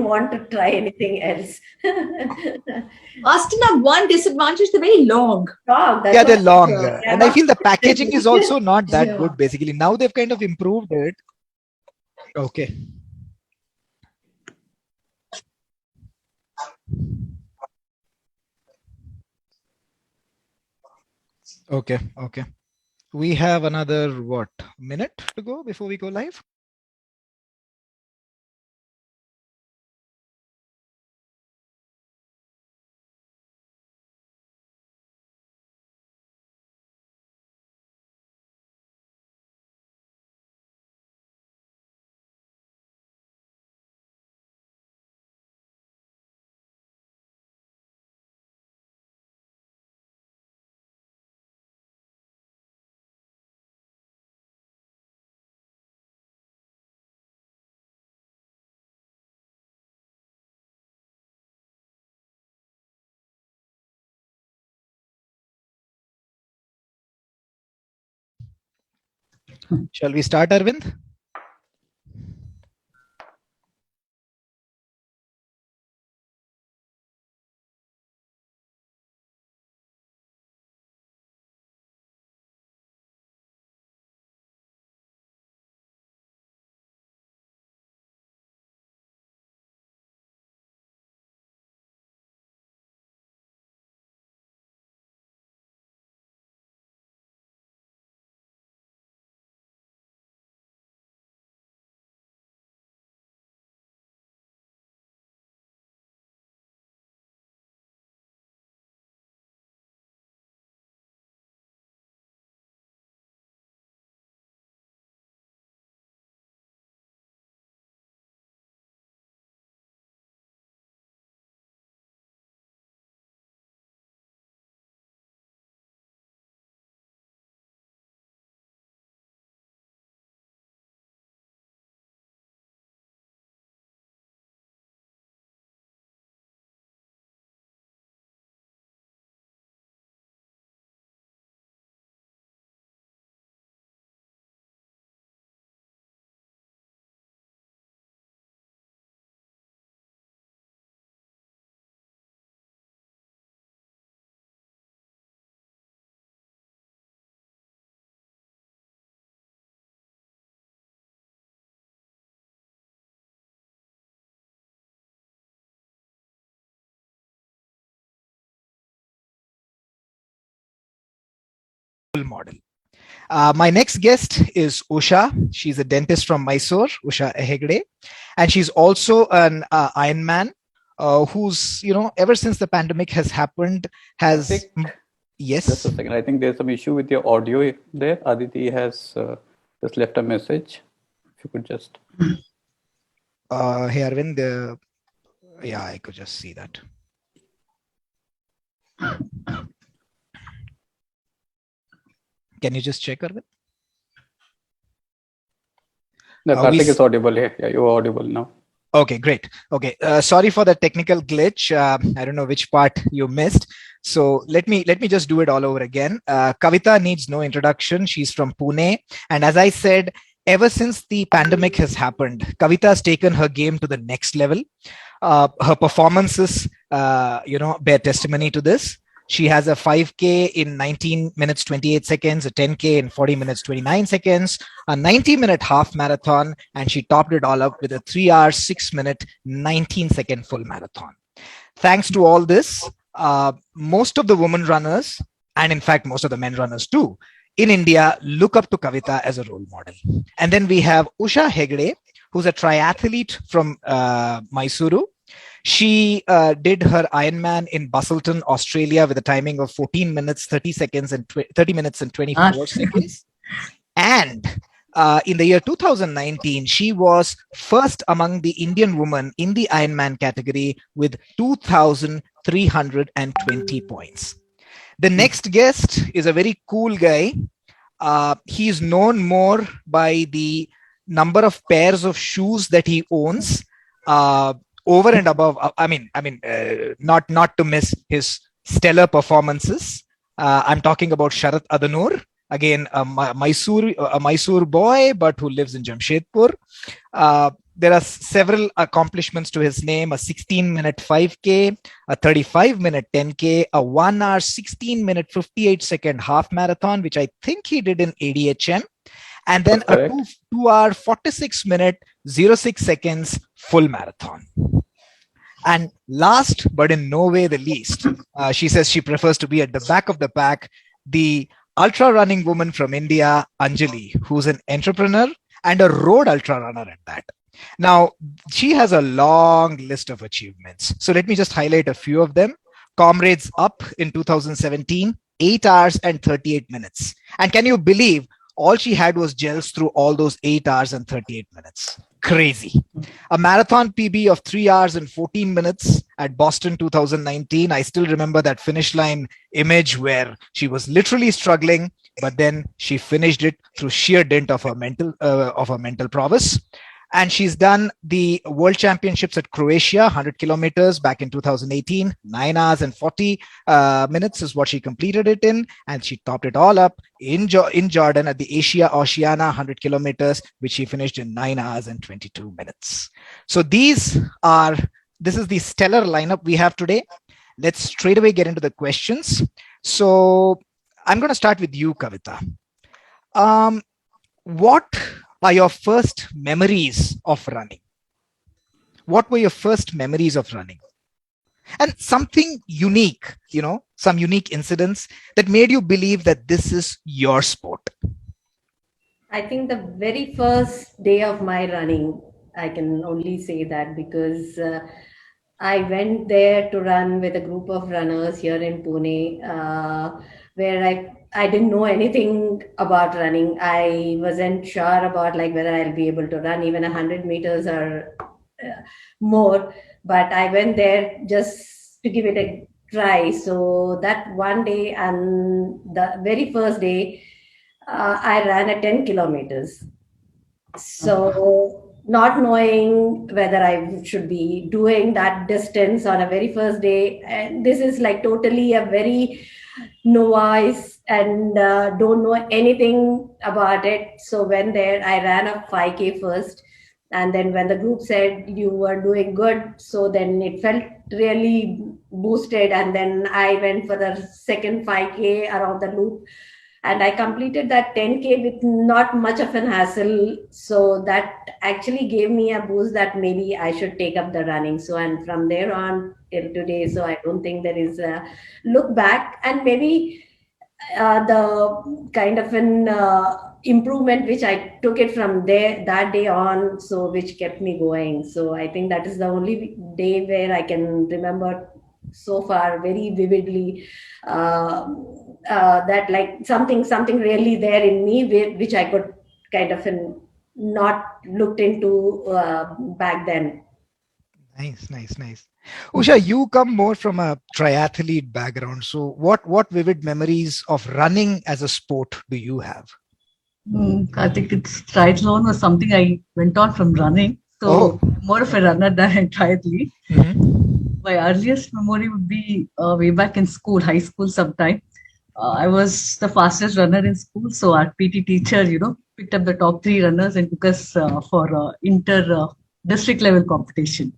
want to try anything else. Austin have one disadvantage, they're very long. They're long. And I feel the packaging is also not that good, basically. Now they've kind of improved it. Okay. Okay. We have another, minute to go before we go live? Shall we start, Arvind? Model. My next guest is Usha. She's a dentist from Mysore, Usha Hegde, and she's also an Ironman who's, ever since the pandemic has happened, has... Kartik, Yes. just a second. I think there's some issue with your audio there. Aditi has just left a message. If you could just... Hey, Arvind. Yeah, I could just see that. Can you just check, Arvind? No, Kartik is audible here. Yeah, you're audible now. Okay, great. Okay, sorry for the technical glitch. I don't know which part you missed. So let me just do it all over again. Kavitha needs no introduction. She's from Pune. And as I said, ever since the pandemic has happened, Kavitha has taken her game to the next level. Her performances, bear testimony to this. She has a 5K in 19 minutes, 28 seconds, a 10K in 40 minutes, 29 seconds, a 90-minute half marathon, and she topped it all up with a 3 hours, 6 minute, 19-second full marathon. Thanks to all this, most of the women runners, and in fact, most of the men runners too, in India, look up to Kavitha as a role model. And then we have Usha Hegde, who's a triathlete from Mysuru. She did her Ironman in Busselton, Australia with a timing of 14 minutes, 30 seconds and 30 minutes and 24 seconds. And in the year 2019, she was first among the Indian women in the Ironman category with 2,320 points. The next guest is a very cool guy. He's known more by the number of pairs of shoes that he owns. Over and above, not to miss his stellar performances. I'm talking about Sharath Adanur, again, a Mysore boy, but who lives in Jamshedpur. there are several accomplishments to his name: a 16-minute 5K, a 35-minute 10K, a 1 hour 16-minute 58-second half marathon, which I think he did in ADHM, and then That's a correct. 2 hour 46-minute 06 seconds full marathon. And last but in no way the least, she says she prefers to be at the back of the pack, the ultra running woman from India, Anjali, who's an entrepreneur and a road ultra runner at that. Now, she has a long list of achievements. So let me just highlight a few of them. Comrades Up in 2017, 8 hours and 38 minutes. And can you believe all she had was gels through all those 8 hours and 38 minutes? Crazy. A marathon PB of 3 hours and 14 minutes at Boston 2019. I still remember that finish line image where she was literally struggling, but then she finished it through sheer dint of her mental prowess. And she's done the World Championships at Croatia, 100 kilometers back in 2018. 9 hours and 40 minutes is what she completed it in. And she topped it all up in Jordan at the Asia Oceania 100 kilometers, which she finished in 9 hours and 22 minutes. So this is the stellar lineup we have today. Let's straight away get into the questions. So I'm going to start with you, Kavitha. What are your first memories of running? What were your first memories of running? And something unique, some unique incidents that made you believe that this is your sport. I think the very first day of my running, I can only say that because I went there to run with a group of runners here in Pune, where I didn't know anything about running. I wasn't sure about like whether I'll be able to run even 100 meters or more, but I went there just to give it a try. So that one day and the very first day, I ran a 10 kilometers. So, not knowing whether I should be doing that distance on a very first day, and this is like totally a very novice and don't know anything about it. So, when there, I ran a 5K first, and then when the group said you were doing good, so then it felt really boosted, and then I went for the second 5K around the loop, and I completed that 10K with not much of an hassle. So that actually gave me a boost that maybe I should take up the running. So, and from there on till today, so I don't think there is a look back, and maybe the kind of an improvement which I took it from there that day on, so which kept me going. So I think that is the only day where I can remember so far very vividly, that like something really there in me which I could kind of not looked into back then. Nice. Usha, you come more from a triathlete background. So what vivid memories of running as a sport do you have? Kartik, it's triathlon was something I went on from running. So more of a runner than a triathlete. Mm-hmm. My earliest memory would be way back in school, high school sometime. I was the fastest runner in school. So our PT teacher, picked up the top 3 runners and took us for inter district level competition.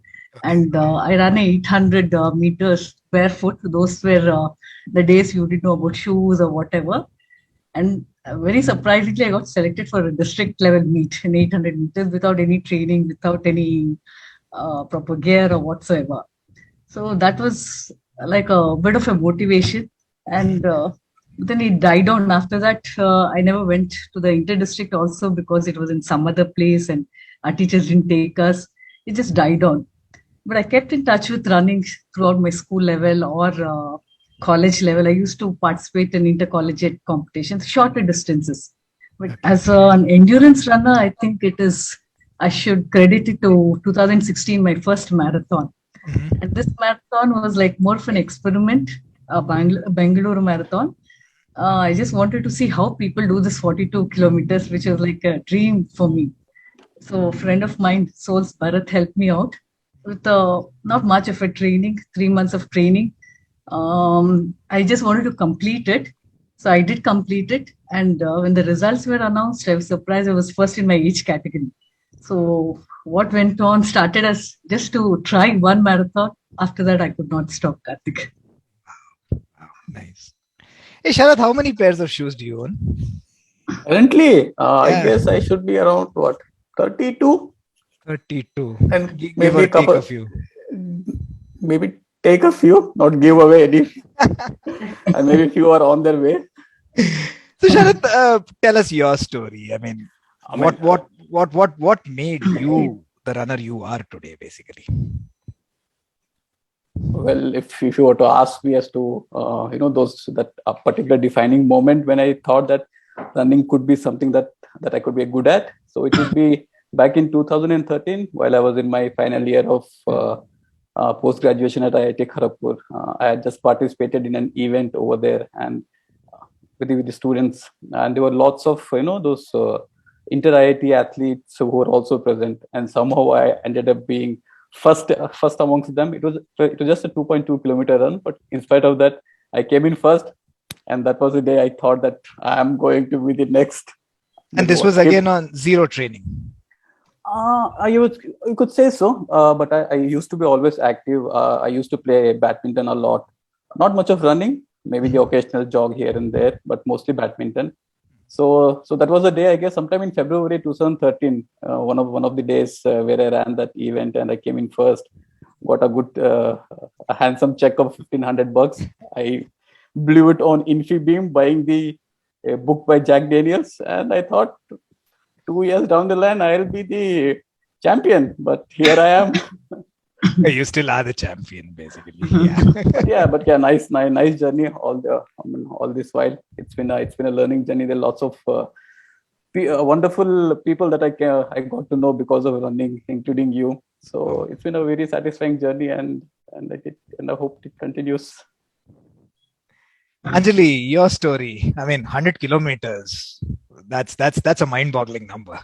And I ran 800 meters barefoot. Those were the days you didn't know about shoes or whatever. And very surprisingly, I got selected for a district level meet in 800 meters without any training, without any proper gear or whatsoever. So that was like a bit of a motivation. And then it died down. After that, I never went to the inter-district also because it was in some other place and our teachers didn't take us. It just died on. But I kept in touch with running throughout my school level or college level. I used to participate in intercollegiate competitions, shorter distances. But as an endurance runner, I think I should credit it to 2016, my first marathon. Mm-hmm. And this marathon was like more of an experiment, a Bangalore marathon. I just wanted to see how people do this 42 kilometers, which was like a dream for me. So a friend of mine, Souls Bharat, helped me out with not much of a training, 3 months of training. I just wanted to complete it. So I did complete it. And when the results were announced, I was surprised I was first in my age category. So what went on started as just to try one marathon. After that, I could not stop, Kartik. Wow, nice. Hey, Sharath, how many pairs of shoes do you own? Currently, I Yeah, guess I should be around what, 32, 32. and Give maybe or a take a couple, few. maybe take a few, not give away any, and maybe few are on their way. So, Sharath, tell us your story. I mean, I mean, what made you the runner you are today, basically? well, if you were to ask me as to those that a particular defining moment when I thought that running could be something that I could be good at, so it would be back in 2013 while I was in my final year of post graduation at IIT Kharagpur. I had just participated in an event over there and with the students, and there were lots of those inter IIT athletes who were also present, and somehow I ended up being first amongst them. It was just a 2.2 kilometer run, but in spite of that, I came in first, and that was the day I thought that I am going to be the next. And That this was was again on zero training. you could say so, but I used to be always active. I used to play badminton a lot. Not much of running, maybe the occasional jog here and there, but mostly badminton. So that was the day, I guess, sometime in February 2013. One of the days where I ran that event and I came in first. Got a handsome check of $1,500. I blew it on Infibeam, buying the book by Jack Daniels, and I thought 2 years down the line I'll be the champion. But here I am. You still are the champion, basically. Yeah. but nice journey. All this while, it's been a learning journey. There are lots of wonderful people that I got to know because of running, including you. So it's been a very satisfying journey, and I hope it continues. Anjali, your story. I mean, 100 kilometers. That's a mind-boggling number.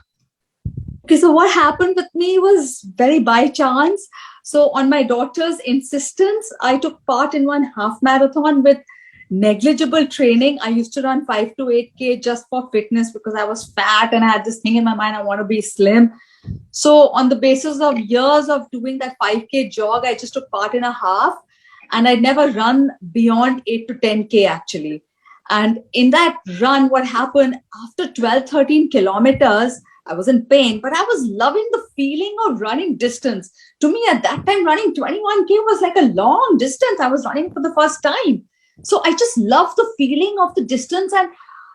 Okay, so what happened with me was very by chance. So, on my daughter's insistence, I took part in one half marathon with negligible training. I used to run 5 to 8K just for fitness because I was fat and I had this thing in my mind, I want to be slim. So, on the basis of years of doing that 5K jog, I just took part in a half, and I'd never run beyond 8 to 10K actually. And in that run, what happened after 12, 13 kilometers, I was in pain, but I was loving the feeling of running distance. To me, at that time, running 21K was like a long distance. I was running for the first time. So I just loved the feeling of the distance and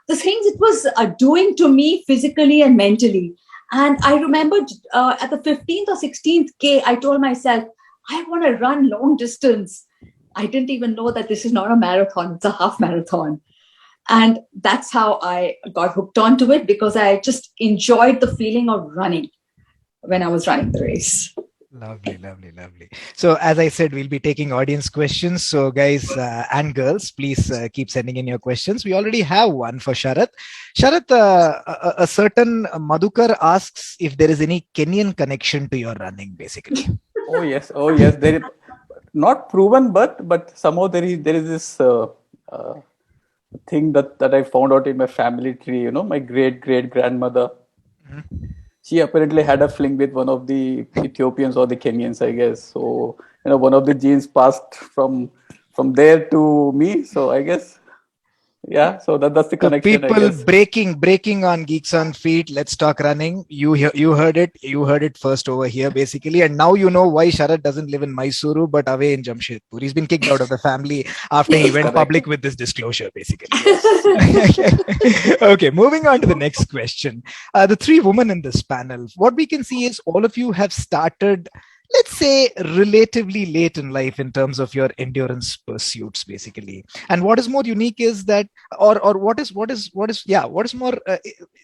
the things it was doing to me physically and mentally. And I remember at the 15th or 16th K, I told myself, I want to run long distance. I didn't even know that this is not a marathon, it's a half marathon. And that's how I got hooked onto it, because I just enjoyed the feeling of running when I was running the race. Lovely, lovely, lovely. So, as I said, we'll be taking audience questions. So, guys and girls, please keep sending in your questions. We already have one for Sharath. Sharath, a certain Madhukar asks if there is any Kenyan connection to your running, basically. Oh yes. There is not proven, but somehow there is this thing that I found out in my family tree. My great grandmother. Mm-hmm. She apparently had a fling with one of the Ethiopians or the Kenyans, I guess. So one of the genes passed from there to me. So I guess, yeah. So that's the connection. So people breaking on Geeks on Feet. Let's talk running. You heard it. You heard it first over here, basically. And now you know why Sharath doesn't live in Mysuru but away in Jamshedpur. He's been kicked out of the family after he went public with this disclosure, basically. Yes. Okay, moving on to the next question. The three women in this panel. What we can see is all of you have started, let's say, relatively late in life in terms of your endurance pursuits, basically. And what is more unique is that, or what is more,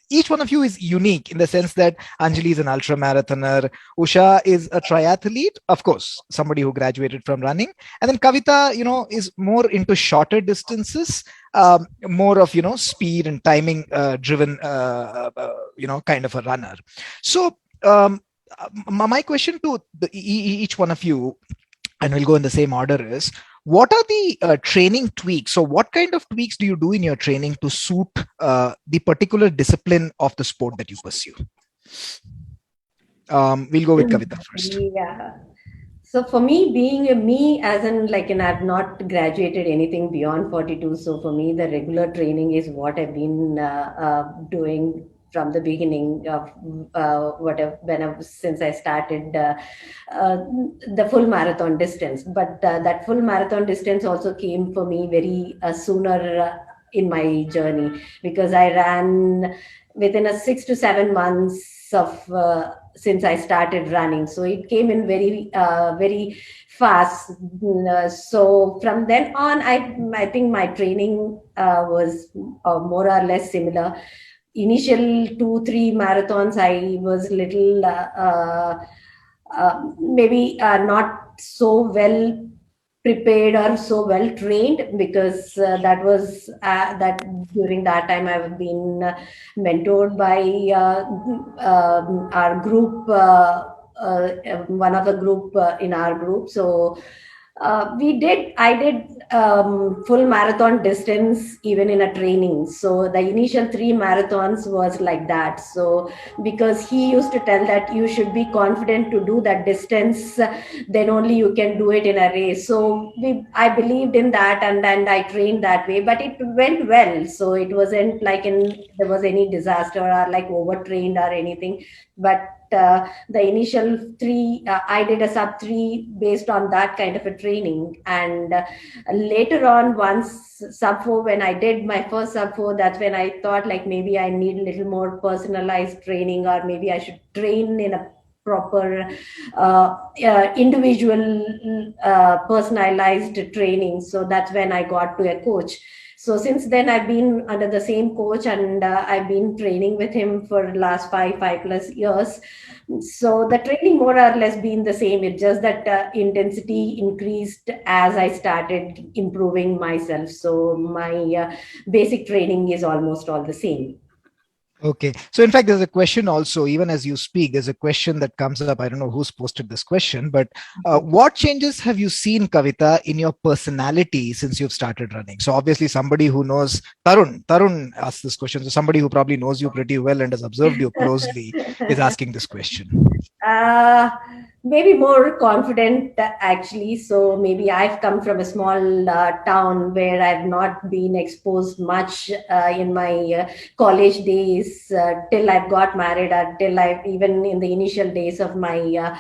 each one of you is unique in the sense that Anjali is an ultra marathoner, Usha is a triathlete, of course, somebody who graduated from running, and then Kavitha, is more into shorter distances, more of speed and timing driven, kind of a runner. So. My question to each one of you, and we'll go in the same order, is what are the training tweaks? So what kind of tweaks do you do in your training to suit the particular discipline of the sport that you pursue? We'll go with Kavitha first. Yeah. So for me, being a me, as in like, and I've not graduated anything beyond 42. So for me, the regular training is what I've been doing from the beginning of whatever, since I started uh, the full marathon distance. But that full marathon distance also came for me very sooner in my journey, because I ran within a 6 to 7 months of since I started running. So it came in very fast. So from then on, I think my training was more or less similar. Initial 2 3 marathons, I was little maybe not so well prepared or so well trained, because that was that during that time I've been mentored by our group, one of the group in our group. So I did full marathon distance even in a training. So the initial 3 marathons was like that. So because he used to tell that you should be confident to do that distance, then only you can do it in a race. So I believed in that, and I trained that way, but it went well. So it wasn't like there was any disaster or like overtrained or anything. But the initial 3, I did a sub 3 based on that kind of a training. And later on, once sub 4, when I did my first sub 4, that's when I thought like maybe I need a little more personalized training, or maybe I should train in a proper individual personalized training. So that's when I got to a coach. So since then I've been under the same coach, and I've been training with him for the last 5+ years. So the training more or less been the same. It's just that intensity increased as I started improving myself. So my basic training is almost all the same. Okay. So in fact, there's a question also, even as you speak, there's a question that comes up. I don't know who's posted this question, but what changes have you seen, Kavitha, in your personality since you've started running? So obviously somebody who knows, Tarun asked this question. So somebody who probably knows you pretty well and has observed you closely is asking this question. Uh, Maybe more confident actually. So maybe I've come from a small town where I've not been exposed much in my college days till I've got married, or till I've even in the initial days of my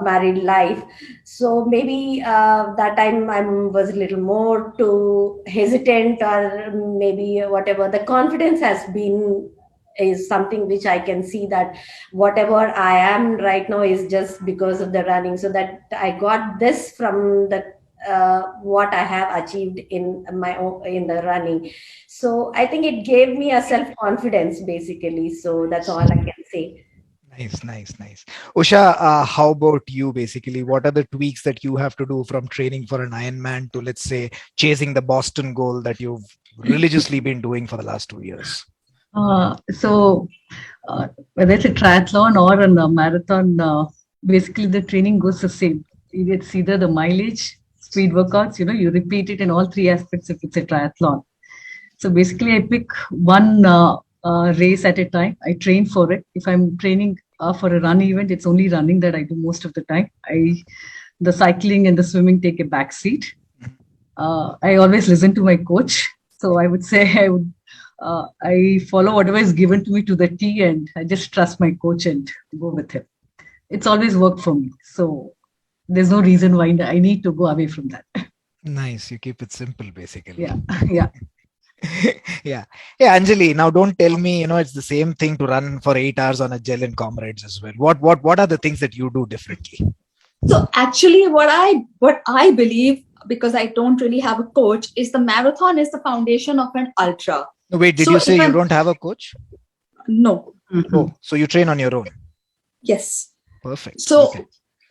married life. So maybe that time I was a little more too hesitant, or maybe whatever. The confidence has been is something which I can see that whatever I am right now is just because of the running. So that I got this from the what I have achieved in my own, in the running. So I think it gave me a self confidence basically. So that's all I can say. Nice. Usha, how about you basically? What are the tweaks that you have to do from training for an Ironman to, let's say, chasing the Boston goal that you've religiously been doing for the last 2 years? So whether it's a triathlon or a marathon, basically the training goes the same. It's either the mileage, speed workouts, you repeat it in all three aspects if it's a triathlon. So basically I pick one race at a time. I train for it. If I'm training for a run event, it's only running that I do most of the time. The cycling and the swimming take a back seat. I always listen to my coach. So I would say I follow whatever is given to me to the T, and I just trust my coach and go with him. It's always worked for me. So there's no reason why I need to go away from that. Nice. You keep it simple, basically. Yeah. Yeah. Anjali, now don't tell me, it's the same thing to run for 8 hours on a gel and comrades as well. What are the things that you do differently? So actually what I believe, because I don't really have a coach, is the marathon is the foundation of an ultra. No, wait, did you say you don't have a coach? No. Mm-hmm. Oh, so you train on your own? Yes. Perfect. So, okay.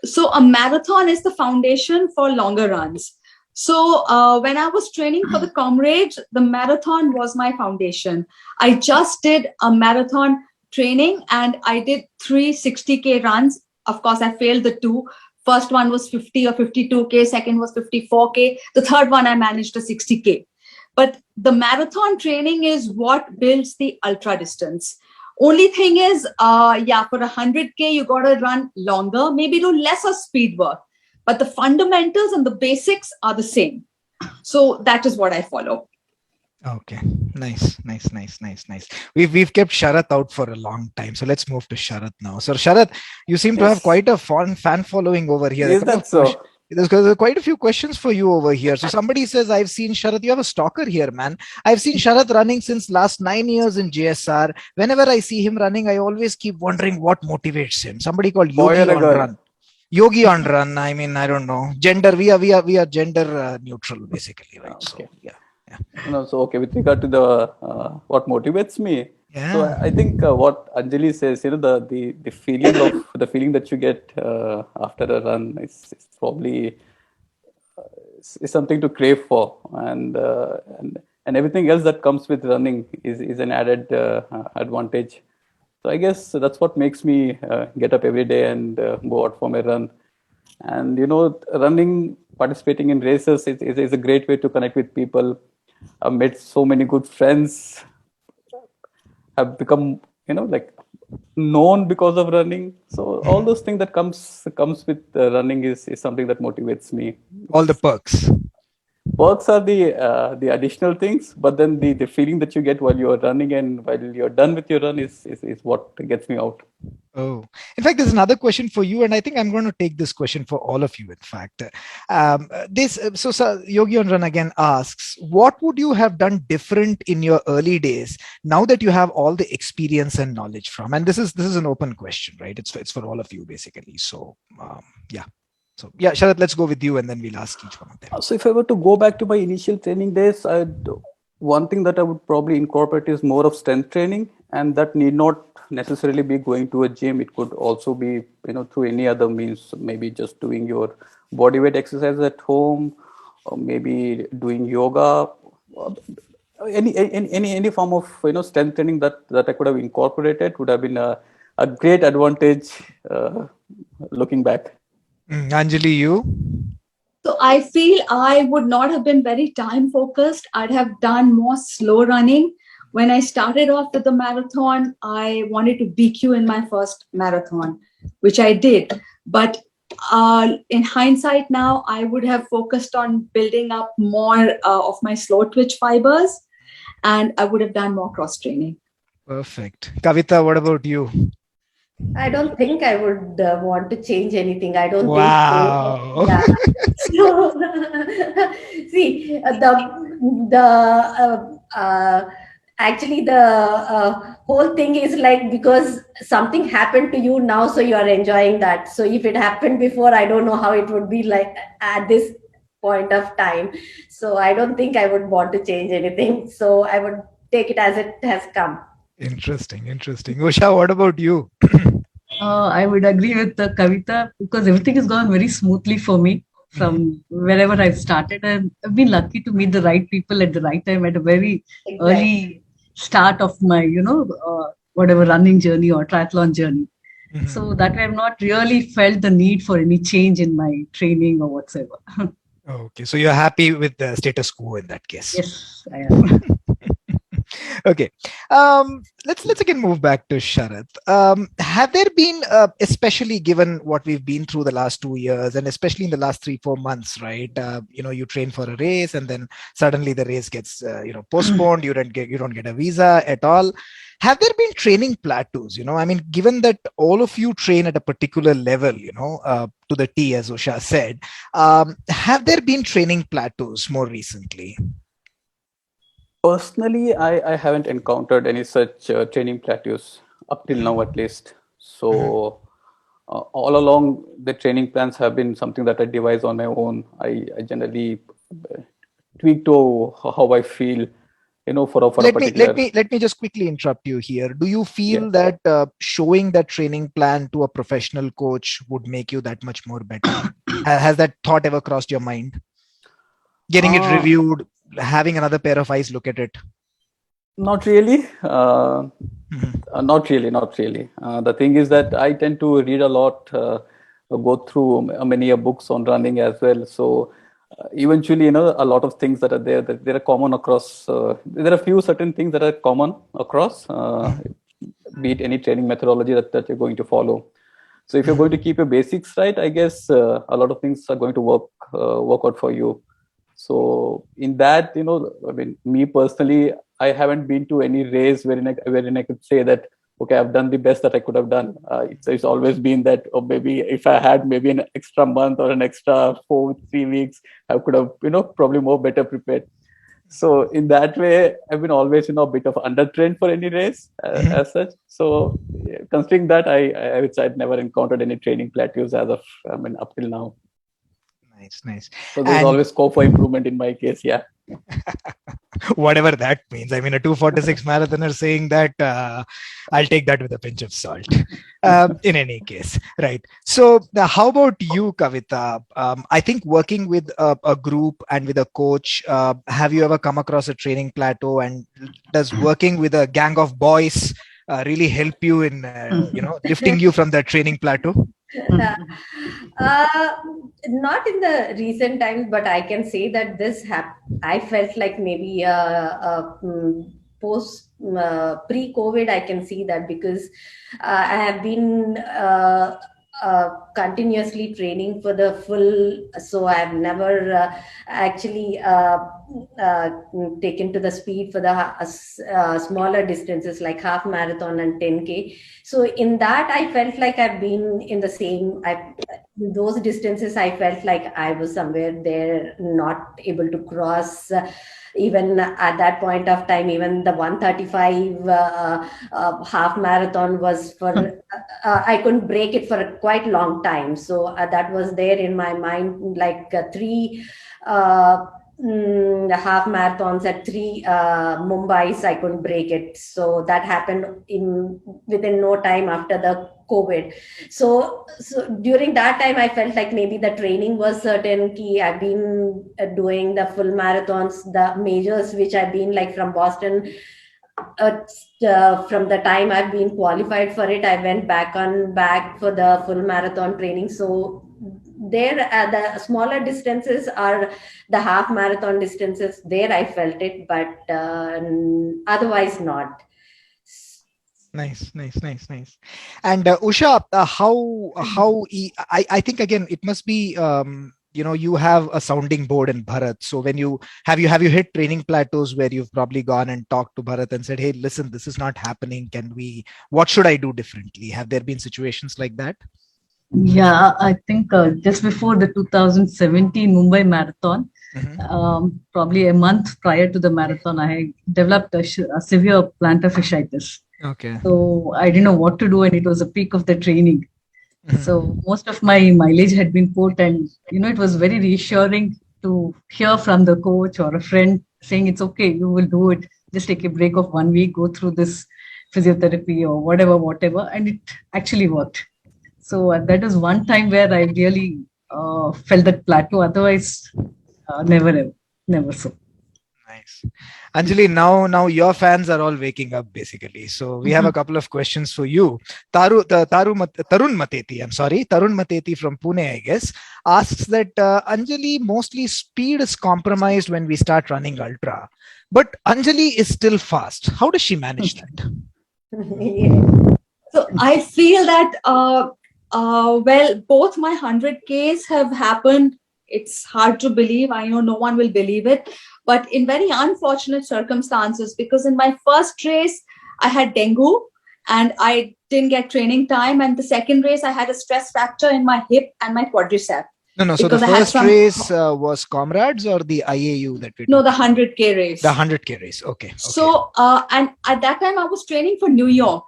So a marathon is the foundation for longer runs. So when I was training for the comrades, the marathon was my foundation. I just did a marathon training and I did 3 60K runs. Of course, I failed the 2. First one was 50 or 52K. Second was 54K. The third one, I managed a 60K. But the marathon training is what builds the ultra distance. Only thing is, for 100K, you got to run longer, maybe do lesser speed work. But the fundamentals and the basics are the same. So that is what I follow. Okay, nice. We've kept Sharath out for a long time, so let's move to Sharath now. So Sharath, you seem to have quite a fun fan following over here. Is that so? There's quite a few questions for you over here. So somebody says, I've seen Sharath. You have a stalker here, man. I've seen Sharath running since last 9 years in JSR. Whenever I see him running, I always keep wondering what motivates him. Somebody called Boy Yogi or a on girl? Run. Yogi on Run. I mean, I don't know. Gender. We are gender neutral, basically, right? Okay. So yeah. So okay, with regard to the what motivates me, so I think what Anjali says, the feeling that you get after a run is probably is something to crave for, and everything else that comes with running is an added advantage. So I guess that's what makes me get up every day and go out for my run. And running, participating in races is a great way to connect with people. I've met so many good friends, have become like known because of running. So all those things that comes with running is something that motivates me. All the perks. Perks are the additional things, but then the feeling that you get while you're running and while you're done with your run is what gets me out. Oh, in fact, there's another question for you, and I think I'm going to take this question for all of you. In fact, so Yogi on Run again asks, what would you have done different in your early days now that you have all the experience and knowledge from? And this is an open question, right? It's for all of you basically. So yeah. So yeah, Sharath, let's go with you, and then we'll ask each one of them. So if I were to go back to my initial training days, one thing that I would probably incorporate is more of strength training, and that need not necessarily be going to a gym. It could also be through any other means, maybe just doing your body weight exercise at home, or maybe doing yoga, any form of strength training that I could have incorporated would have been a great advantage looking back. Anjali, you? So I feel I would not have been very time focused. I'd have done more slow running. When I started off with the marathon, I wanted to BQ in my first marathon, which I did. But in hindsight now, I would have focused on building up more of my slow twitch fibers, and I would have done more cross training. Perfect. Kavitha, what about you? I don't think I would want to change anything. I don't Wow. think so. Yeah. So, see, actually the whole thing is like, because something happened to you now, so you are enjoying that. So if it happened before, I don't know how it would be like at this point of time. So I don't think I would want to change anything. So I would take it as it has come. Interesting. Usha, what about you? I would agree with the Kavitha because everything has gone very smoothly for me from wherever I've started. I've been lucky to meet the right people at the right time at a very early start of my, whatever running journey or triathlon journey. Mm-hmm. So that way I've not really felt the need for any change in my training or whatsoever. Okay, so you're happy with the status quo in that case? Yes, I am. Okay, let's again move back to Sharath. Have there been, especially given what we've been through the last 2 years, and especially in the last 3-4 months, right? You train for a race, and then suddenly the race gets postponed. You don't get a visa at all. Have there been training plateaus? I mean, given that all of you train at a particular level, to the T, as Usha said, have there been training plateaus more recently? Personally, I haven't encountered any such training plateaus up till now, at least. So all along, the training plans have been something that I devise on my own. I generally tweak to how I feel, for a particular. Let me just quickly interrupt you here. Do you feel that showing that training plan to a professional coach would make you that much more better? Has that thought ever crossed your mind? Getting it reviewed, having another pair of eyes look at it? Not really. Not really. The thing is that I tend to read a lot, go through many books on running as well. So eventually, a lot of things that are there, that are common across. There are a few certain things that are common across. be it any training methodology that you're going to follow. So if you're going to keep your basics right, I guess a lot of things are going to work out for you. So in that, I mean, me personally, I haven't been to any race wherein I could say that, okay, I've done the best that I could have done. It's always been that, or maybe if I had maybe an extra month or an extra 3 weeks, I could have, probably more better prepared. So in that way, I've been always, a bit of undertrained for any race as such. So considering that, I would say I'd never encountered any training plateaus up till now. Nice. So there's always scope for improvement in my case. Yeah. Whatever that means. I mean, a 246 marathoner saying that, I'll take that with a pinch of salt. In any case, right. So how about you, Kavitha? I think working with a group and with a coach, have you ever come across a training plateau, and does working with a gang of boys really help you in, lifting you from that training plateau? Not in the recent times, but I can say that I felt like maybe post pre-COVID, I can see that, because I have been continuously training for the full, so I've never actually taken to the speed for the smaller distances like half marathon and 10K. So in that, I felt like I've been in the same, those distances, I felt like I was somewhere there, not able to cross. Even at that point of time, even the 135 half marathon was for, I couldn't break it for a quite long time. So that was there in my mind, like three half marathons at three Mumbai's, I couldn't break it. So that happened within no time after the COVID. So during that time, I felt like maybe the training was certain. Key, I've been doing the full marathons, the majors, which I've been like from Boston. From the time I've been qualified for it, I went back for the full marathon training. So there, the smaller distances are the half marathon distances. There I felt it, but otherwise not. Nice. And Usha, I think again it must be, you have a sounding board in Bharat. So when you hit training plateaus where you've probably gone and talked to Bharat and said, hey, listen, this is not happening. What should I do differently? Have there been situations like that? Yeah, I think just before the 2017 Mumbai Marathon, probably a month prior to the marathon, I developed a severe plantar fasciitis. Okay. So I didn't know what to do, and it was a peak of the training. So most of my mileage had been put, and it was very reassuring to hear from the coach or a friend saying, it's okay, you will do it. Just take a break of 1 week, go through this physiotherapy or whatever. And it actually worked. So that is one time where I really felt that plateau. Otherwise, never so. Nice. Anjali, now your fans are all waking up basically. So we have a couple of questions for you. Tarun Mateti from Pune, I guess, asks that Anjali, mostly speed is compromised when we start running ultra, but Anjali is still fast. How does she manage that? So I feel that both my 100Ks have happened. It's hard to believe. I know no one will believe it, but in very unfortunate circumstances, because in my first race, I had dengue and I didn't get training time. And the second race, I had a stress fracture in my hip and my quadricep. No. So the first race was Comrades or the IAU that we? No, the 100K race. The 100K race. Okay. So, and at that time, I was training for New York.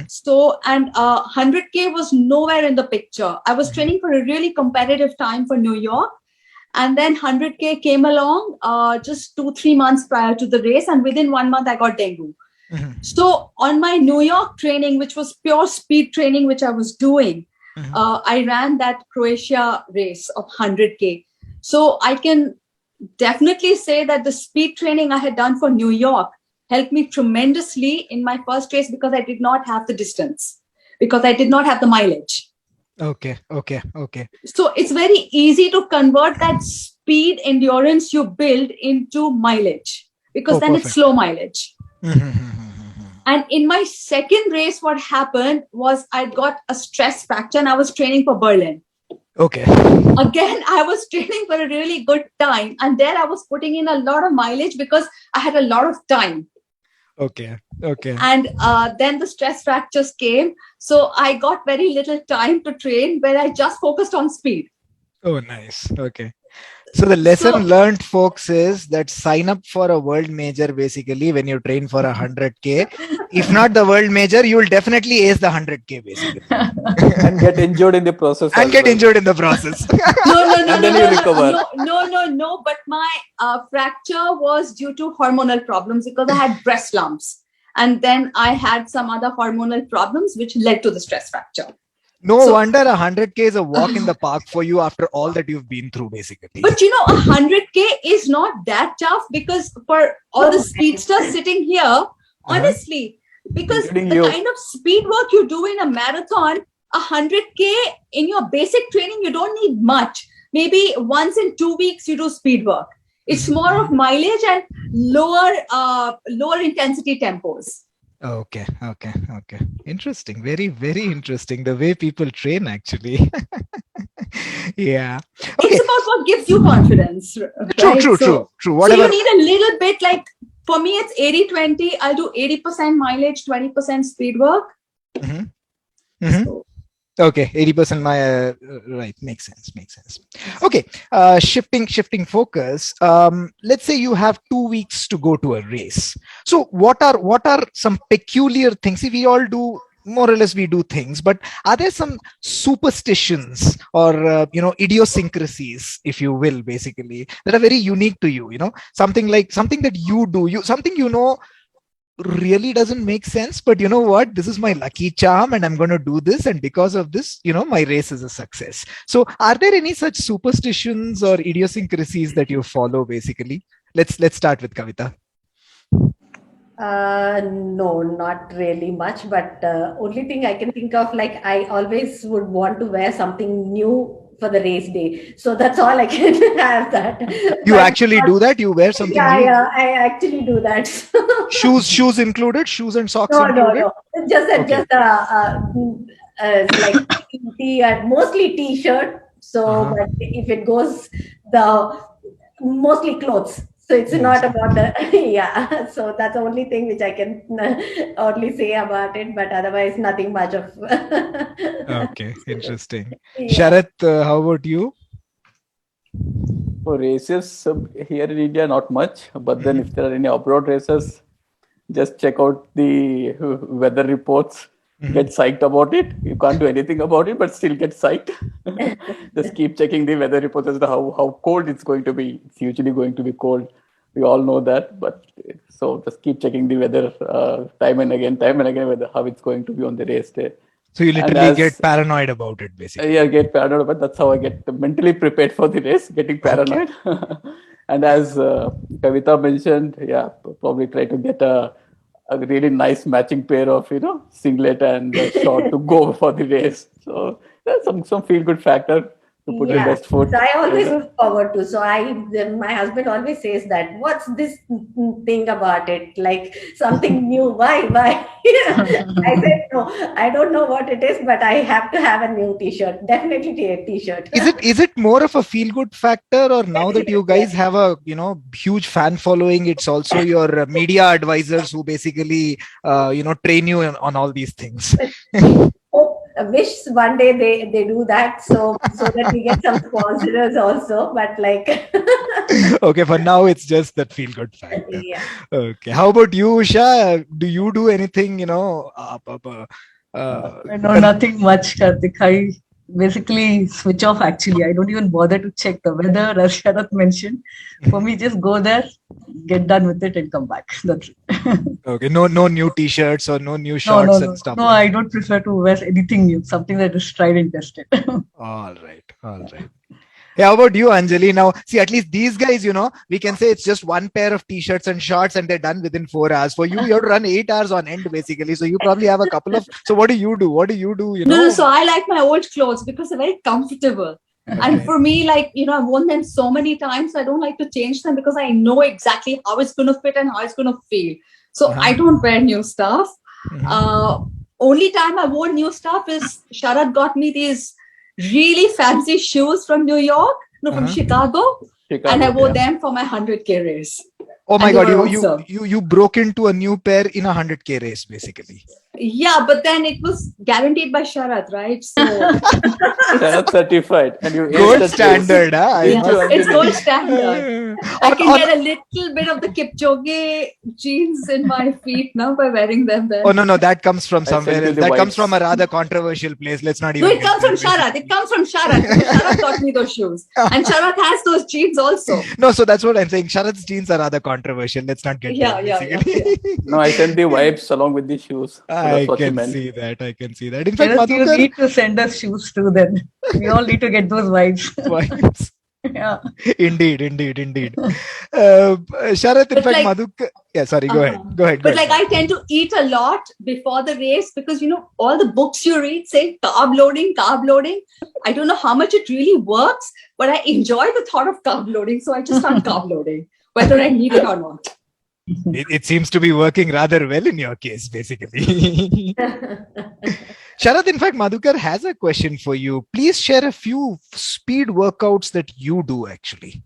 So, and 100K was nowhere in the picture. I was training for a really competitive time for New York. And then 100K came along just 2-3 months prior to the race. And within 1 month, I got dengue. So on my New York training, which was pure speed training, which I was doing, I ran that Croatia race of 100K. So I can definitely say that the speed training I had done for New York helped me tremendously in my first race, because I did not have the distance, because I did not have the mileage. Okay. So it's very easy to convert that speed endurance you build into mileage, because then perfect. It's slow mileage. And in my second race, what happened was I got a stress fracture and I was training for Berlin. Okay. Again, I was training for a really good time. And there I was putting in a lot of mileage because I had a lot of time. Okay. Okay. And then the stress fractures came. So I got very little time to train where I just focused on speed. Oh, nice. Okay. So the lesson So- learned, folks, is that sign up for a world major basically when you train for 100K. If not the world major, you will definitely ace the 100K basically. And get injured in the process. And as get well. injured in the process. And then you recover. No. But my fracture was due to hormonal problems because I had breast lumps. And then I had some other hormonal problems which led to the stress fracture. No So- wonder 100K is a walk in the park for you after all that you've been through basically. But 100K is not that tough because for all the speedsters sitting here, honestly, because Including the you. kind of speed work you do in a marathon, 100K in your basic training, you don't need much. Maybe once in 2 weeks you do speed work. It's more of mileage and lower intensity tempos. Okay. Interesting. Very, very interesting. The way people train actually. Yeah. Okay. It's about what gives you confidence. Right? True. So Whatever. you need a little bit, like for me, it's 80-20. I'll do 80% mileage, 20% speed work. Mhm. Mhm. So, Okay, 80% my right, makes sense. Okay, shifting focus. Let's say you have 2 weeks to go to a race. So what are some peculiar things? See, we all do more or less, we do things, but are there some superstitions or idiosyncrasies, if you will, basically, that are very unique to you? Something that you do, something really doesn't make sense, but you know what, this is my lucky charm and I'm going to do this, and because of this, my race is a success. So are there any such superstitions or idiosyncrasies that you follow basically? Let's start with Kavitha. No, not really much, but only thing I can think of, like, I always would want to wear something new for the race day. So that's all I can have that. You But actually do that? You wear something new? Yeah, I actually do that. Shoes included? Shoes and socks No. included? Just Okay. like mostly t-shirt. So, but if it goes, mostly clothes. So it's not about the yeah. So that's the only thing which I can only say about it. But otherwise, nothing much of. Okay, interesting. Yeah. Sharath, how about you? For races here in India, not much. But then if there are any abroad races, just check out the weather reports. Get psyched about it. You can't do anything about it, but still get psyched. Just keep checking the weather reports as to how cold it's going to be. It's usually going to be cold. We all know that. But so just keep checking the weather time and again, whether how it's going to be on the race day. So you literally get paranoid about it, basically. Yeah, get paranoid, but that's how I get mentally prepared for the race, getting paranoid. Okay. And as Kavitha mentioned, probably try to get a really nice matching pair of singlet and short to go for the race. So there's some feel good factor to put your best foot. So I always look forward to. So my husband always says that, what's this thing about it? Like something new. Why? I said, no, I don't know what it is, but I have to have a new t-shirt. Definitely a t-shirt. Is it more of a feel good factor, or now that you guys have a huge fan following, it's also your media advisors who basically train you on all these things? Wish one day they do that, so that we get some sponsors also, but like okay, for now it's just that feel good factor. Yeah. Okay, how about you, Usha? Do you do anything No, nothing much, Kartik. I basically switch off. Actually, I don't even bother to check the weather, as Sharath mentioned. For me, just go there, get done with it, and come back. That's it. Okay, no new t-shirts or no new shorts and stuff. No, I don't prefer to wear anything new. Something that is tried and tested. All right. Yeah, how about you, Anjali? Now, see, at least these guys, we can say it's just one pair of t-shirts and shorts and they're done within 4 hours. For you, you have to run 8 hours on end, basically. So you probably have a couple of... So what do you do? No, so I like my old clothes because they're very comfortable. Okay. And for me, like, I've worn them so many times. I don't like to change them because I know exactly how it's going to fit and how it's going to feel. So I don't wear new stuff. Only time I wore new stuff is Sharath got me these really fancy shoes from New York, no, from Chicago, and I wore them for my 100K race. Oh my And they God, were you awesome. you broke into a new pair in a 100K race, basically. Yeah, but then it was guaranteed by Sharath, right? So Sharath certified, and you Gold standard, huh? I yeah, must it's say. gold standard. I can get a little bit of the Kipchoge jeans in my feet now by wearing them then. Oh no, that comes from I sent somewhere you else. the That comes vibes. from a rather controversial place. Let's not No, even it comes from Sharath. It comes from Sharath. Because Sharath got me those shoes. And Sharath has those jeans also. No, so that's what I'm saying. Sharath's jeans are rather controversial. Let's not get there, basically. No, I sent the vibes along with the shoes. So that's I what you can meant. see that. I can see that. In fact, Sharath, you Madhukar, need to send us shoes too then. We all need to get those vibes. vibes. Yeah. Indeed. Sharath, in But fact, like- Madhukar. Yeah, sorry. Go ahead. But like I tend to eat a lot before the race because, all the books you read say carb loading. I don't know how much it really works, but I enjoy the thought of carb loading. So I just start carb loading, whether I need it or not. It seems to be working rather well in your case, basically. Sharath, in fact, Madhukar has a question for you. Please share a few speed workouts that you do, actually.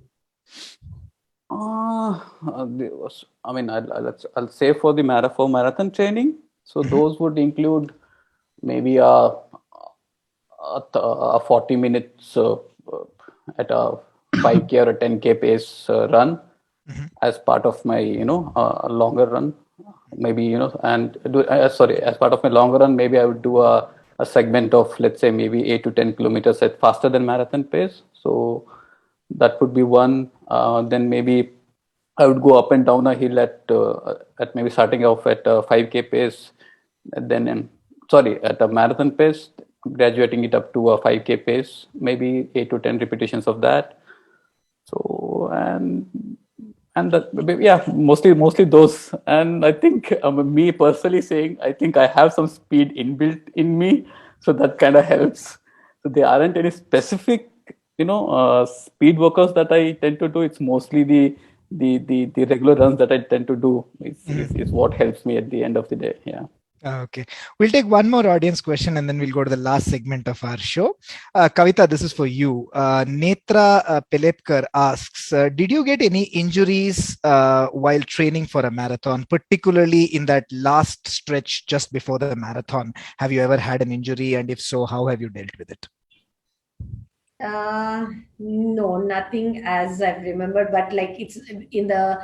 I'll say for the marathon training. So those would include maybe a 40 minutes at a 5K or a 10K pace run as part of my longer run. Maybe as part of my longer run, maybe I would do a segment of, let's say, maybe 8 to 10 kilometers at faster than marathon pace. So that would be one. Then maybe I would go up and down a hill at maybe starting off at a 5K pace, and then at a marathon pace, graduating it up to a 5K pace, maybe 8 to 10 repetitions of that. So mostly those. And I think me personally saying, I think I have some speed inbuilt in me, so that kind of helps. So there aren't any specific speed workouts that I tend to do. It's mostly the regular runs that I tend to do is what helps me at the end of the day. Yeah. Okay. We'll take one more audience question and then we'll go to the last segment of our show. Kavitha, this is for you. Netra Pelepkar asks, did you get any injuries while training for a marathon, particularly in that last stretch just before the marathon? Have you ever had an injury? And if so, how have you dealt with it? No, nothing as I've remembered, but like it's in the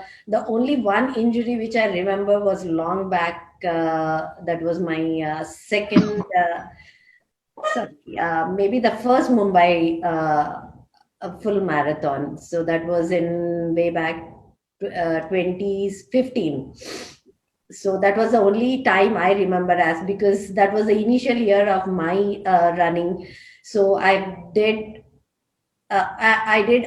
only one injury which I remember was long back. That was my second, maybe the first Mumbai full marathon. So that was in way back 2015. So that was the only time I remember because that was the initial year of my running. So I did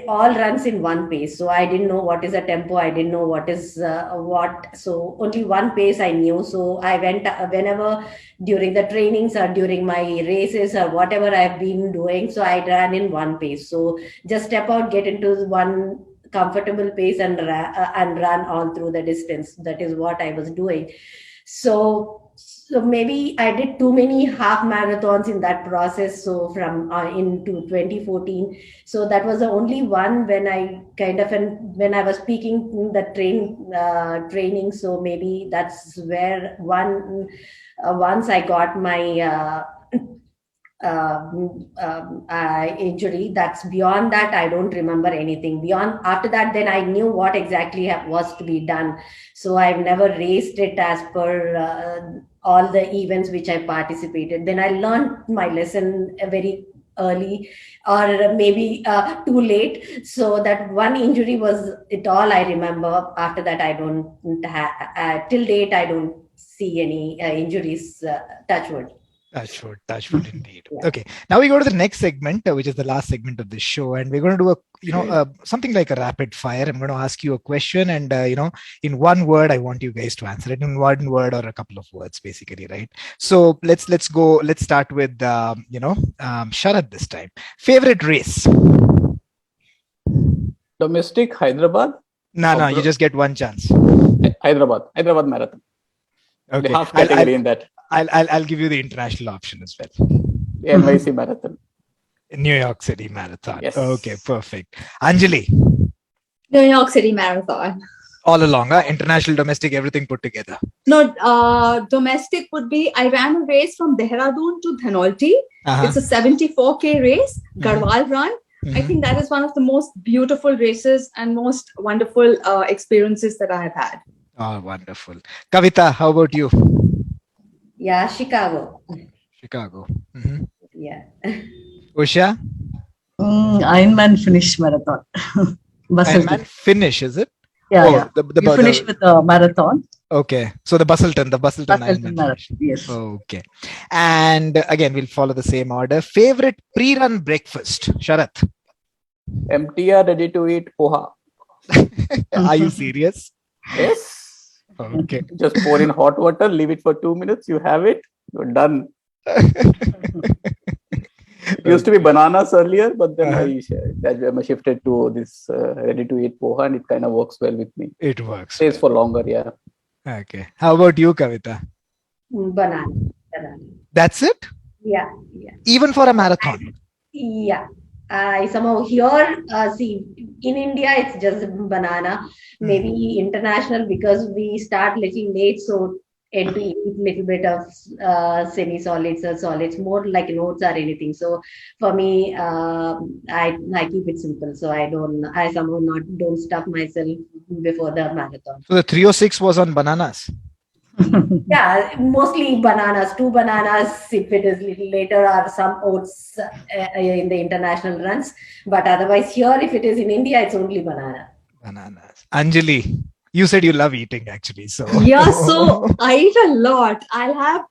all runs in one pace. So I didn't know what is a tempo. I didn't know what is what. So only one pace I knew. So I went whenever during the trainings or during my races or whatever I've been doing. So I ran in one pace. So just step out, get into one comfortable pace and run all through the distance. That is what I was doing. So maybe I did too many half marathons in that process. So from into 2014, so that was the only one when I when I was speaking the training. So maybe that's where once I got my injury. That's beyond that. I don't remember anything beyond. After that, then I knew what exactly was to be done. So I've never raced it as per all the events which I participated. Then I learned my lesson very early or maybe too late. So that one injury was it all I remember. After that, I don't till date, I don't see any injuries, touch wood. Touchwood indeed. Yeah. Okay, now we go to the next segment, which is the last segment of this show, and we're going to do something like a rapid fire. I'm going to ask you a question, and in one word, I want you guys to answer it in one word or a couple of words, basically, right? So let's go. Let's start with Sharath this time. Favorite race? Domestic, Hyderabad. No, you just get one chance. Hyderabad Marathon. The Okay. half category in that. I'll give you the international option as well. The NYC Marathon. New York City Marathon. Yes. Okay, perfect. Anjali, New York City Marathon. all along, international, domestic, everything put together. No, domestic would be, I ran a race from Dehradun to Dhanolti. Uh-huh. It's a 74K race, Garhwal Run. I Mhm. think that is one of the most beautiful races and most wonderful experiences that I have had. Oh, wonderful. Kavitha, how about you? Yeah, Chicago. Chicago. Mhm. Yeah. Usha, Ironman finish marathon. Ironman finish, is it? Yeah, Oh, yeah. the You finish with the marathon. Okay, so the Bustleton Ironman Marathon. finish. Yes. Okay, and again we'll follow the same order. Favorite pre-run breakfast, Sharath? MTR ready to eat poha. Are you serious? Yes. Okay. Just pour in hot water, leave it for 2 minutes. You have it. You're done. It used to be bananas earlier, but then I shifted to this ready to eat poha, and it kind of works well with me. It works. Stays for longer, yeah. Okay. How about you, Kavitha? Banana. That's it? Yeah. Even for a marathon? Yeah. I somehow here, see, in India, it's just banana. Maybe international because we start little late, so tend to eat little bit of semi-solids or solids, more like oats or anything. So for me, I keep it simple. So I somehow don't stuff myself before the marathon. So the 306 was on bananas. Yeah, mostly bananas, 2 bananas if it is little later, or some oats in the international runs. But otherwise here, if it is in India, it's only banana. Bananas. Anjali, you said you love eating actually. So Yeah, so I eat a lot. I'll have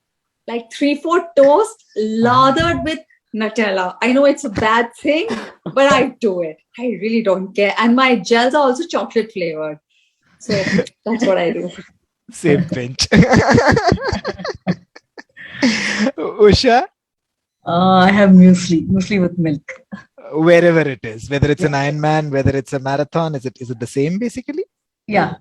like 3-4 toast lathered with Nutella. I know it's a bad thing, but I do it. I really don't care. And my gels are also chocolate flavored. So that's what I do. same pinch. Usha, I have muesli with milk. wherever it is, whether it's an Ironman, whether it's a marathon, is it the same basically? Yeah.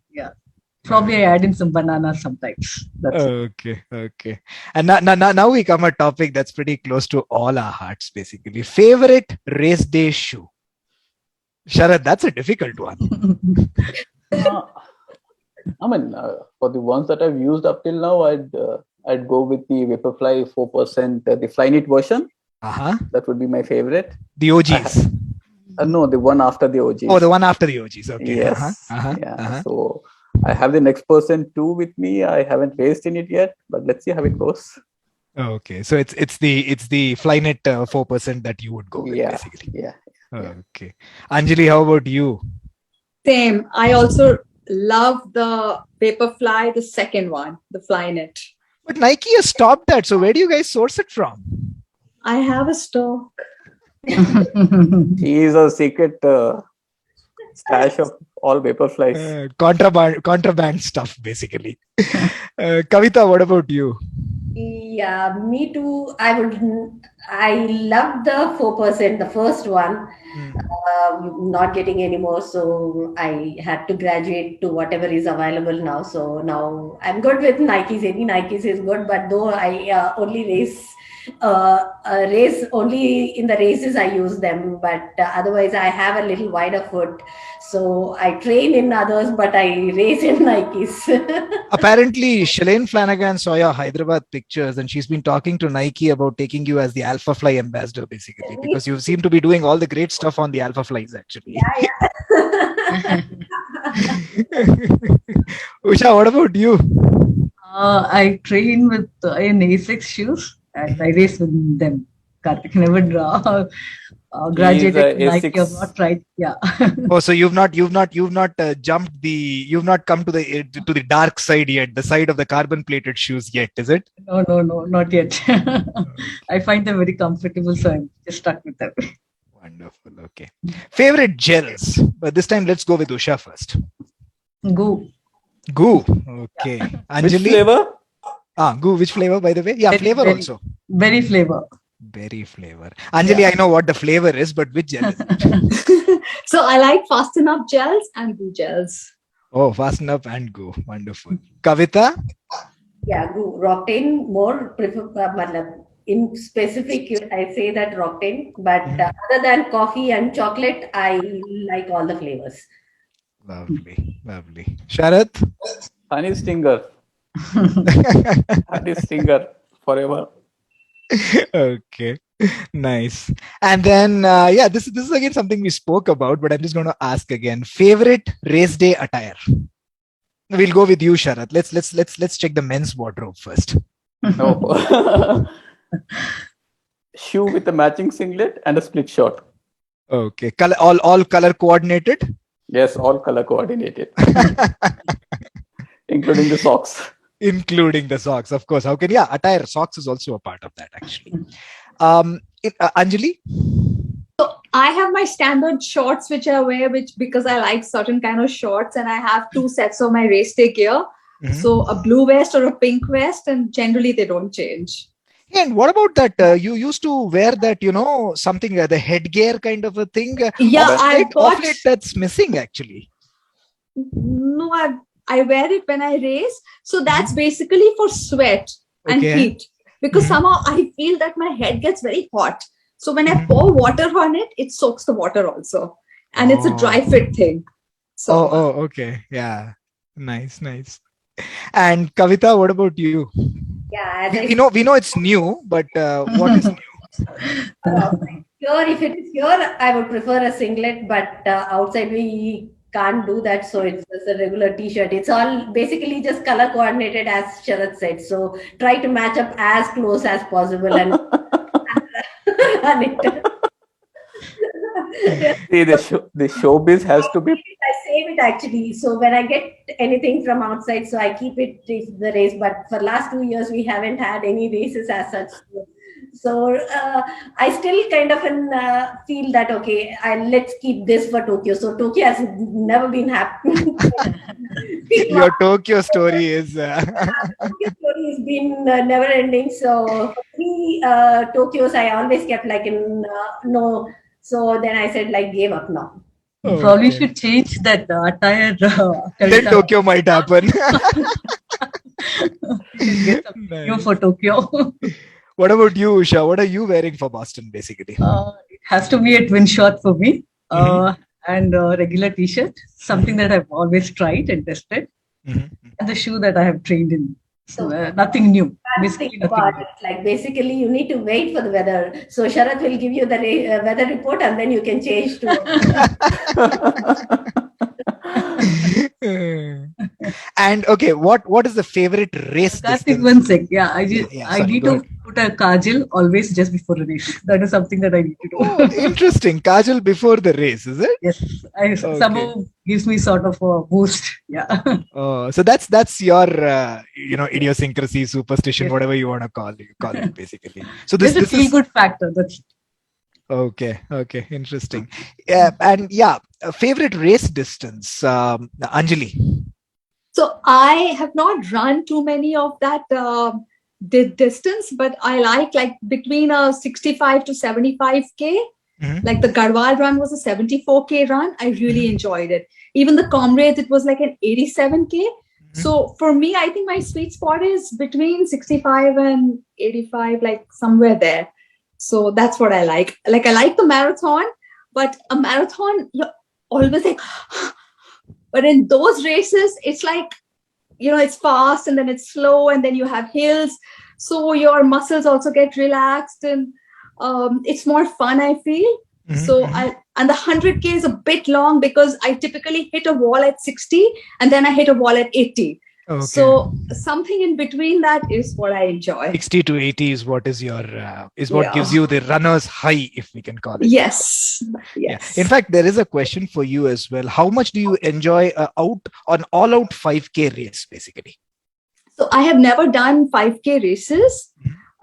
Probably I add in some bananas sometimes. That's it. Okay. And now we come a topic that's pretty close to all our hearts basically. Favorite race day shoe? Sharath, that's a difficult one. I mean, for the ones that I've used up till now, I'd go with the Vaporfly 4%, the Flyknit version. That would be my favorite. The OGs. No, the one after the OGs. Oh, the one after the OGs. Okay. Yes. So I have the next person 2 with me. I haven't raced in it yet, but let's see how it goes. Okay, so it's the Flyknit 4% that you would go with basically. Yeah. Okay. Anjali, how about you? Same. I also love the Vaporfly, the second one, the Flyknit. But Nike has stopped that. So where do you guys source it from? I have a stock. She is a secret stash of all Vaporflies. Contraband stuff, basically. Kavitha, what about you? Yeah, me too. I love the 4%, the first one. Not getting any more, so I had to graduate to whatever is available now. So now I'm good with Nikes. Any Nikes is good, but though I only race only in the races I use them, but otherwise I have a little wider foot, so I train in others, but I race in Nikes. Apparently, Shalane Flanagan saw your Hyderabad pictures and she's been talking to Nike about taking you as the Alpha Fly ambassador, basically, because you seem to be doing all the great stuff on the Alpha Flies, actually. Yeah. Usha, what about you? I train with in ASICS shoes and I race with them. Kartik never graduated Nike. I've not tried. Yeah. Oh, so you've not jumped you've not come to the dark side yet, the side of the carbon plated shoes yet, is it? No, not yet. I find them very comfortable, so I'm just stuck with them. Wonderful. Okay. Favorite gels, but this time let's go with Usha first. Goo. Okay. Anjali? Which flavor? Goo. Which flavor, by the way? Yeah, flavor also. Berry flavor. Berry flavor. Anjali, I know what the flavor is, but which gel is it? So I like Fasten Up gels and Goo gels. Oh, Fasten Up and Goo. Wonderful. Kavitha? Yeah, Roctane more prefer. Matlab, in specific, I say that Roctane, but other than coffee and chocolate, I like all the flavors. Lovely, lovely. Sharath? Honey stinger, honey stinger forever. Okay, nice. And then, yeah, this is again something we spoke about, but I'm just going to ask again. Favorite race day attire? We'll go with you, Sharath. Let's check the men's wardrobe first. No. Shoe with a matching singlet and a split short. Okay, color all color coordinated. Yes, all color coordinated, including the socks. Including the socks, of course. How can, yeah, attire, socks is also a part of that actually. Anjali? I have my standard shorts which I wear, which because I like certain kind of shorts, and I have 2 sets of my race day gear. So a blue vest or a pink vest, and generally they don't change. And what about that? You used to wear that, something the headgear kind of a thing. Yeah, off late that's missing actually. No, I wear it when I race. So that's basically for sweat and heat, because somehow I feel that my head gets very hot. So when I pour water on it, it soaks the water also, and it's a dry fit thing. So Okay, yeah, nice. And Kavitha, what about you? Yeah, we know it's new, but what is new? Here, if it is here, I would prefer a singlet, but outside we can't do that, so it's just a regular t-shirt. It's all basically just color coordinated, as Sharath said. So try to match up as close as possible and run it. See, the showbiz has to be. I save it actually. So when I get anything from outside, so I keep it if the race. But for last 2 years, we haven't had any races as such. So I still kind of feel that okay, let's keep this for Tokyo. So Tokyo has never been happening. Your Tokyo story is. Tokyo story has been never ending. So for 3 Tokyos, I always kept like in no. So then I said like gave up now. Probably should change that attire. Then Tokyo might happen. Get some video for Tokyo. What about you, Usha? What are you wearing for Boston, basically? It has to be a twin short for me, and a regular t-shirt, something that I've always tried and tested, and the shoe that I have trained in. So nothing new. Basically, nothing new. Like basically, you need to wait for the weather. So Sharath will give you the weather report, and then you can change to. And okay, what is the favorite race? Kartik, one sec. Yeah, I need to put a kajal always just before a race. That is something that I need to do. Oh, interesting. Kajal before the race, is it? Yes, somehow gives me sort of a boost. Yeah. Oh, so that's your idiosyncrasy, superstition, whatever you want to call it, basically. So this is a feel good factor. That's okay. Interesting. And favorite race distance, Anjali. So I have not run too many of that distance, but I like between a 65 to 75K. Like the Garhwal run was a 74K run. I really enjoyed it. Even the Comrades, it was like an 87K. So for me, I think my sweet spot is between 65 and 85, like somewhere there. So that's what I like. Like I like the marathon, but a marathon, you're always like, but in those races, it's like, it's fast and then it's slow and then you have hills. So your muscles also get relaxed and it's more fun, I feel. So and the 100K is a bit long because I typically hit a wall at 60 and then I hit a wall at 80. Okay. So something in between that is what I enjoy. 60 to 80 is what is your what gives you the runner's high, if we can call it. Yes. Yeah. In fact, there is a question for you as well. How much do you enjoy an all-out 5K race, basically? So I have never done 5K races.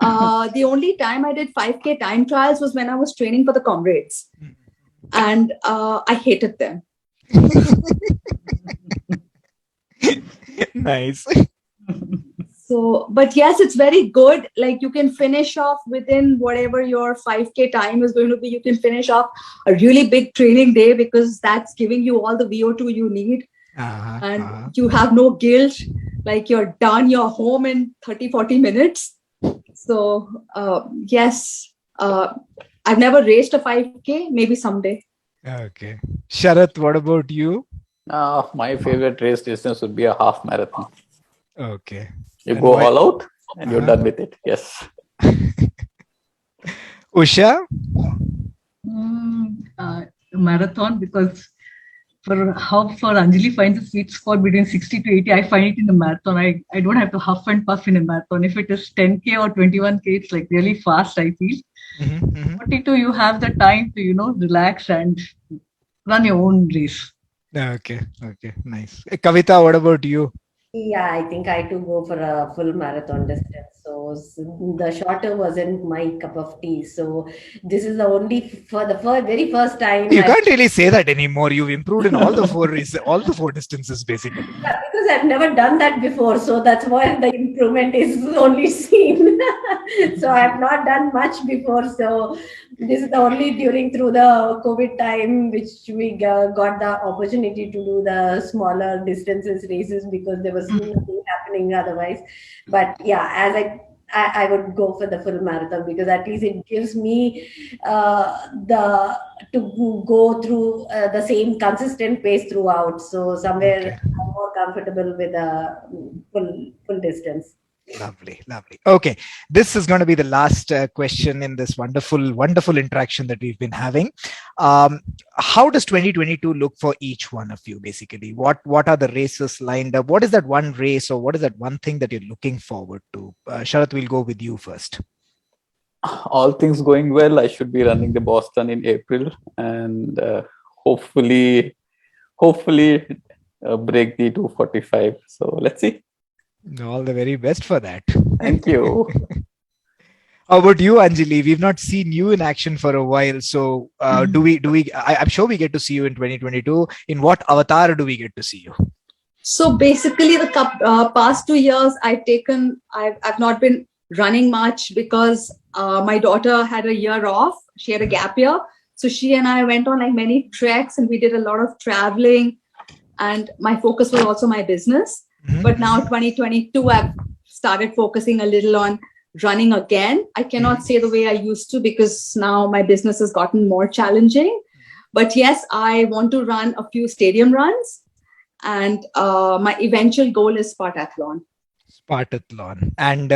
The only time I did 5K time trials was when I was training for the Comrades. And I hated them. Nice. So, but yes, it's very good. Like you can finish off within whatever your 5K time is going to be. You can finish off a really big training day because that's giving you all the VO2 you need. and you have no guilt, like you're done, you're home in 30-40 minutes. So yes, I've never raced a 5K, maybe someday. Okay. Sharath, what about you? My favorite race distance would be a half marathon. Okay. You And go why- all out and you're done with it. Yes. Usha? Marathon, because for Anjali finds a sweet spot between 60 to 80, I find it in the marathon. I don't have to huff and puff in a marathon. If it is 10K or 21K, it's like really fast, I feel. 42, you have the time to, relax and run your own race. Okay. Nice. Kavitha, what about you? Yeah, I think I too go for a full marathon distance. So the shorter wasn't my cup of tea. So this is the only for the very first time. You can't really say that anymore. You've improved in all the four distances, basically. Yeah, because I've never done that before, so that's why the improvement is only seen. So I've not done much before. So this is the only through the COVID time which we got the opportunity to do the smaller distances races because there was nothing happening otherwise. But yeah, as I would go for the full marathon because at least it gives me the to go through the same consistent pace throughout. So somewhere I'm more comfortable with a full distance. Lovely. Okay, this is going to be the last question in this wonderful interaction that we've been having. How does 2022 look for each one of you? Basically, what are the races lined up? What is that one race or what is that one thing that you're looking forward to? Sharath, we'll go with you first. All things going well, I should be running the Boston in April and hopefully break the 245. So let's see. All the very best for that. Thank you. How about you, Anjali? We've not seen you in action for a while. So do we? I'm sure we get to see you in 2022. In what avatar do we get to see you? So basically, the past 2 years, I've not been running much because my daughter had a year off. She had a gap year. So she and I went on like many treks and we did a lot of traveling. And my focus was also my business. But now 2022, I've started focusing a little on running again. I cannot say the way I used to because now my business has gotten more challenging. But yes, I want to run a few stadium runs. And my eventual goal is Spartathlon. And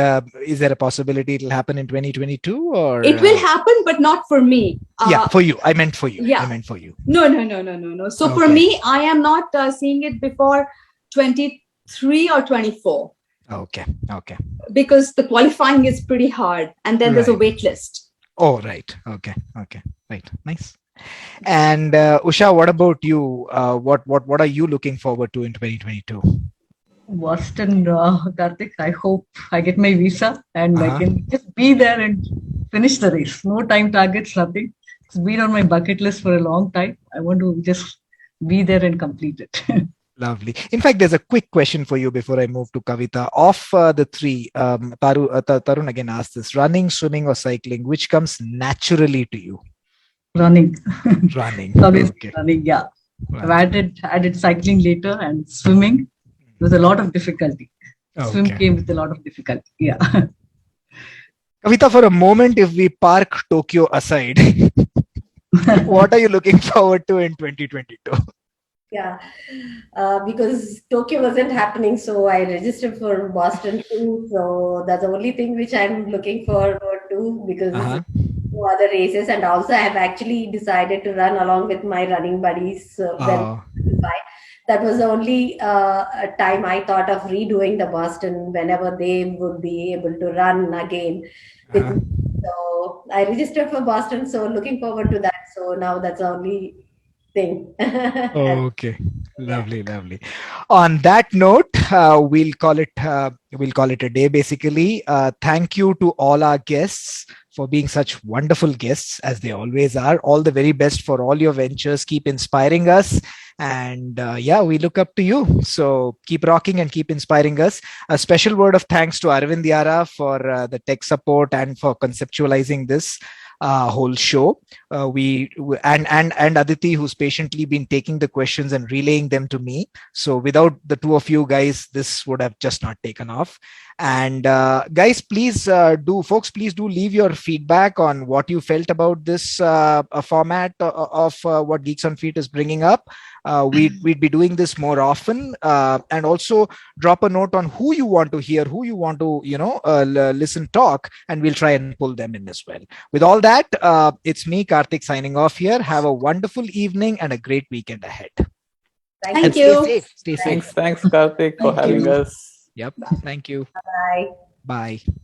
is there a possibility it'll happen in 2022 or? It will happen, but not for me. Yeah, for you. I meant for you. Yeah. I meant for you. No. So for me, I am not seeing it before 23 or 24. Okay. Because the qualifying is pretty hard. And then there's a wait list. Oh, right. Okay. Right. Nice. And Usha, what about you? What are you looking forward to in 2022? Boston, Kartik. I hope I get my visa and I can just be there and finish the race. No time targets, nothing. It's been on my bucket list for a long time. I want to just be there and complete it. Lovely. In fact, there's a quick question for you before I move to Kavitha. Of the three, Tarun again asked this: running, swimming, or cycling? Which comes naturally to you? Running. Okay. Running. Yeah. Right. I've added cycling later and swimming with a lot of difficulty. Swim came with a lot of difficulty. Yeah. Kavitha, for a moment, if we park Tokyo aside, what are you looking forward to in 2022? Yeah, because Tokyo wasn't happening, so I registered for Boston too. So that's the only thing which I'm looking forward to because no other races, and also I have actually decided to run along with my running buddies. That was the only time I thought of redoing the Boston whenever they would be able to run again. So I registered for Boston, so looking forward to that. So now that's the only thing. Okay, lovely. On that note, we'll call it a day. Basically, thank you to all our guests for being such wonderful guests as they always are. All the very best for all your ventures. Keep inspiring us, and we look up to you. So keep rocking and keep inspiring us. A special word of thanks to Arvind Yara for the tech support and for conceptualizing this. whole show. And Aditi, who's patiently been taking the questions and relaying them to me. So without the two of you guys, this would have just not taken off. And guys, please please do leave your feedback on what you felt about this format of what Geeks on Feet is bringing up. We'd be doing this more often, and also drop a note on who you want to hear, who you want to listen talk, and we'll try and pull them in as well. With all that, it's me, Kartik, signing off here. Have a wonderful evening and a great weekend ahead. Thank And you. stay safe. Stay safe. Thanks, Kartik, for Thank having you. us. Yep. Thank you. Bye. Bye.